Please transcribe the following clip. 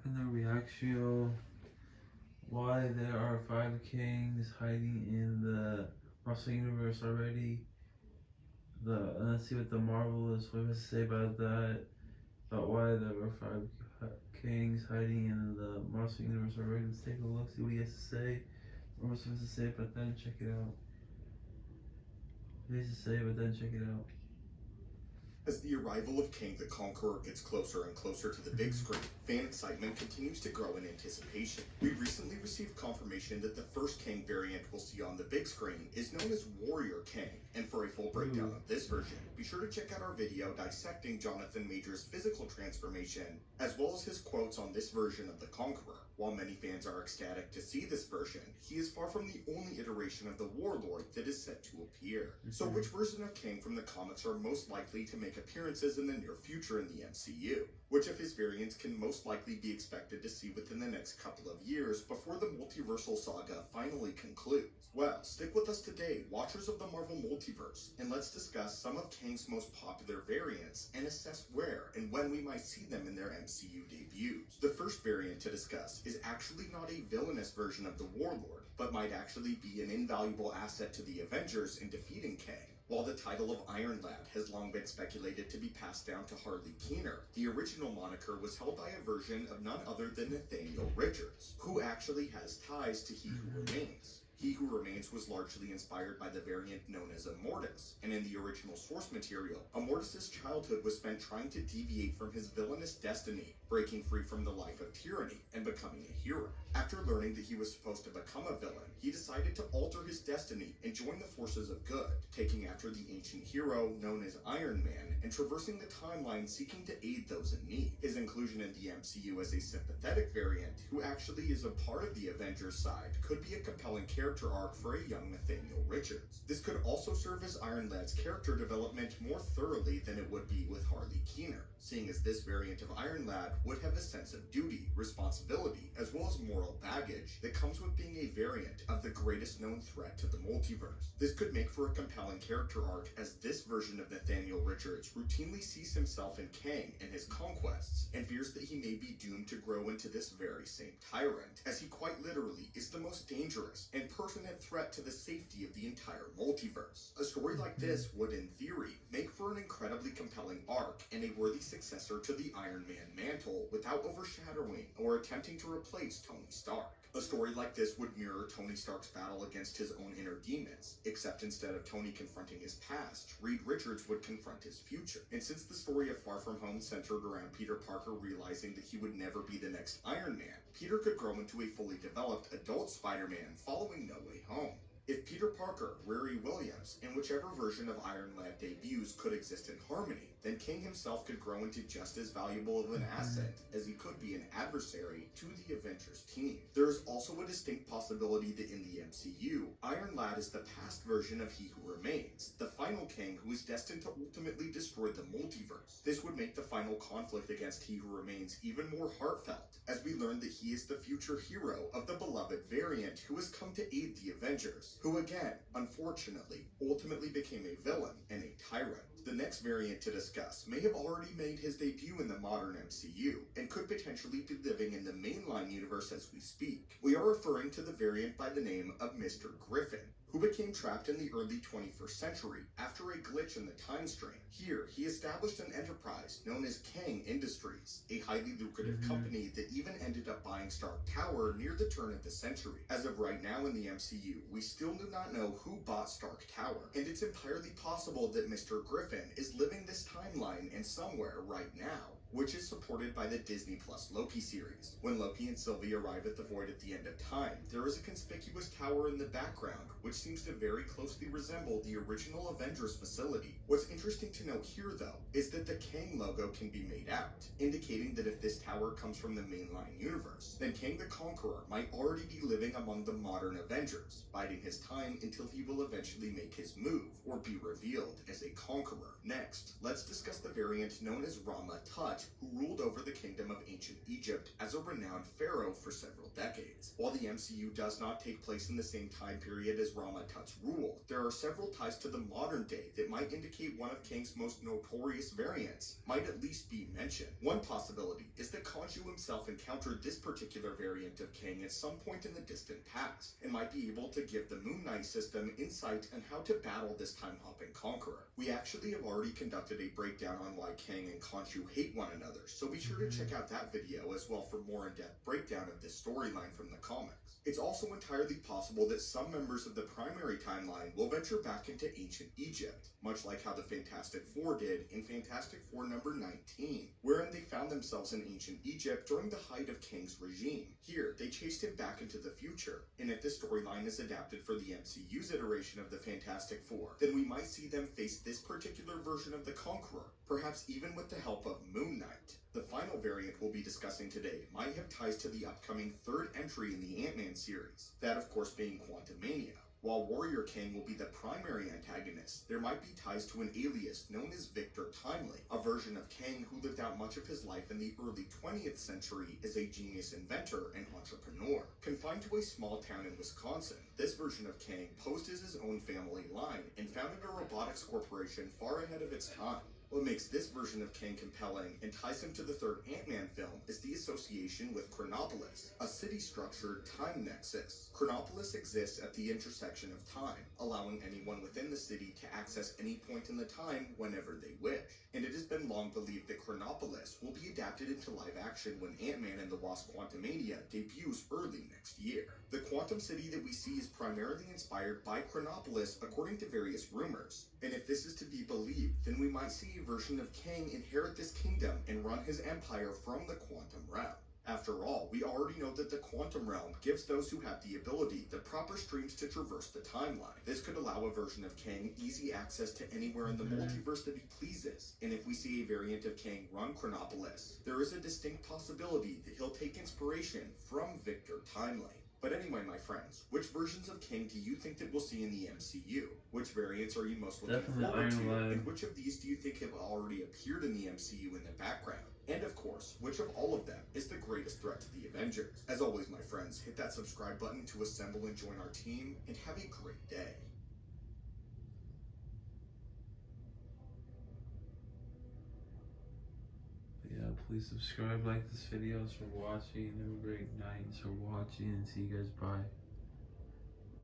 in the reaction why there are 5 kings hiding in the Marvel universe already. Let's see what the Marvel is supposed to say about that. About why there were 5 kings hiding in the Marvel universe already. Let's take a look, see what he has to say. What we're supposed to say about that and check it out. What he has to say about that and check it out. As the arrival of Kang the Conqueror gets closer and closer to the big screen, fan excitement continues to grow in anticipation. We recently received confirmation that the first Kang variant we'll see on the big screen is known as Warrior Kang, and for a full breakdown of this version, be sure to check out our video dissecting Jonathan Major's physical transformation, as well as his quotes on this version of the Conqueror. While many fans are ecstatic to see this version, he is far from the only iteration of the Warlord that is set to appear. So which version of Kang from the comics are most likely to make appearances in the near future in the MCU? Which of his variants can most likely be expected to see within the next couple of years before the multiversal saga finally concludes? Well, stick with us today, watchers of the Marvel Multiverse, and let's discuss some of Kang's most popular variants and assess where and when we might see them in their MCU debuts. The first variant to discuss is actually not a villainous version of the Warlord, but might actually be an invaluable asset to the Avengers in defeating Kang. While the title of Iron Lad has long been speculated to be passed down to Harley Keener, the original moniker was held by a version of none other than Nathaniel Richards, who actually has ties to He Who Remains. He Who Remains was largely inspired by the variant known as Immortus, and in the original source material, Immortus' childhood was spent trying to deviate from his villainous destiny, breaking free from the life of tyranny and becoming a hero. After learning that he was supposed to become a villain, he decided to alter his destiny and join the forces of good, taking after the ancient hero known as Iron Man and traversing the timeline seeking to aid those in need. His inclusion in the MCU as a sympathetic variant, who actually is a part of the Avengers side, could be a compelling character arc for a young Nathaniel Richards. This could also serve as Iron Lad's character development more thoroughly than it would be with Harley Keener, seeing as this variant of Iron Lad would have a sense of duty, responsibility, as well as moral baggage that comes with being a variant of the greatest known threat to the multiverse. This could make for a compelling character arc, as this version of Nathaniel Richards routinely sees himself in Kang and his conquests, and fears that he may be doomed to grow into this very same tyrant, as he quite literally is the most dangerous and pertinent threat to the safety of the entire multiverse. A story like this would, in theory, make for an incredibly compelling arc and a worthy successor to the Iron Man mantle without overshadowing or attempting to replace Tony Stark. A story like this would mirror Tony Stark's battle against his own inner demons, except instead of Tony confronting his past, Reed Richards would confront his future. And since the story of Far From Home centered around Peter Parker realizing that he would never be the next Iron Man, Peter could grow into a fully developed adult Spider-Man following No Way Home. If Peter Parker, Riri Williams, and whichever version of Iron Lad debuts could exist in harmony, then Kang himself could grow into just as valuable of an asset as he could be an adversary to the Avengers team. There is also a distinct possibility that in the MCU, Iron Lad is the past version of He Who Remains, the final Kang who is destined to ultimately destroy the multiverse. This would make the final conflict against He Who Remains even more heartfelt, as we learn that he is the future hero of the beloved variant who has come to aid the Avengers, who again, unfortunately, ultimately became a villain and a tyrant. The next variant to discuss may have already made his debut in the modern MCU, and could potentially be living in the mainline universe as we speak. We are referring to the variant by the name of Mr. Griffin, who became trapped in the early 21st century after a glitch in the time stream. Here, he established an enterprise known as Kang Industries, a highly lucrative company that even ended up buying Stark Tower near the turn of the century. As of right now in the MCU, we still do not know who bought Stark Tower, and it's entirely possible that Mr. Griffin is living this timeline and somewhere right now, which is supported by the Disney Plus Loki series. When Loki and Sylvie arrive at the Void at the end of time, there is a conspicuous tower in the background, which seems to very closely resemble the original Avengers facility. What's interesting to note here, though, is that the Kang logo can be made out, indicating that if this tower comes from the mainline universe, then Kang the Conqueror might already be living among the modern Avengers, biding his time until he will eventually make his move, or be revealed as a conqueror. Next, let's discuss the variant known as Rama Tut, who ruled over the kingdom of ancient Egypt as as a renowned pharaoh for several decades. While the MCU does not take place in the same time period as Rama-Tut's rule, there are several ties to the modern day that might indicate one of Kang's most notorious variants might at least be mentioned. One possibility is that Khonshu himself encountered this particular variant of Kang at some point in the distant past, and might be able to give the Moon Knight system insight on how to battle this time-hopping conqueror. We actually have already conducted a breakdown on why Kang and Khonshu hate one another, so be sure to check out that video as well for more in-depth breakdown of this storyline from the comics. It's also entirely possible that some members of the primary timeline will venture back into ancient Egypt, much like how the Fantastic Four did in Fantastic Four number 19, wherein they found themselves in ancient Egypt during the height of Kang's regime. Here, they chased him back into the future, and if this storyline is adapted for the MCU's iteration of the Fantastic Four, then we might see them face this particular version of the Conqueror, perhaps even with the help of Moon Knight. The final variant we'll be discussing today might have ties to the upcoming third entry in the Ant-Man series, that of course being Quantumania. While Warrior Kang will be the primary antagonist, there might be ties to an alias known as Victor Timely, a version of Kang who lived out much of his life in the early 20th century as a genius inventor and entrepreneur. Confined to a small town in Wisconsin, this version of Kang posed as his own family line and founded a robotics corporation far ahead of its time. What makes this version of Kang compelling and ties him to the third Ant-Man film is the association with Chronopolis, a city-structured time nexus. Chronopolis exists at the intersection of time, allowing anyone within the city to access any point in the time whenever they wish. And it has been long believed that Chronopolis will be adapted into live action when Ant-Man and the Wasp: Quantumania debuts early next year. The Quantum City that we see is primarily inspired by Chronopolis according to various rumors, and if this is to be believed, then we might see a version of Kang inherit this kingdom and run his empire from the Quantum Realm. After all, we already know that the Quantum Realm gives those who have the ability the proper streams to traverse the timeline. This could allow a version of Kang easy access to anywhere in the multiverse that he pleases, and if we see a variant of Kang run Chronopolis, there is a distinct possibility that he'll take inspiration from Victor Timely. But anyway, my friends, which versions of Kang do you think that we'll see in the MCU? Which variants are you most looking forward to? And which of these do you think have already appeared in the MCU in the background? And of course, which of all of them is the greatest threat to the Avengers? As always, my friends, hit that subscribe button to assemble and join our team, and have a great day. Yeah, please subscribe, like this video. Thanks for watching. Have a great night. Thanks for watching, and see you guys. Bye.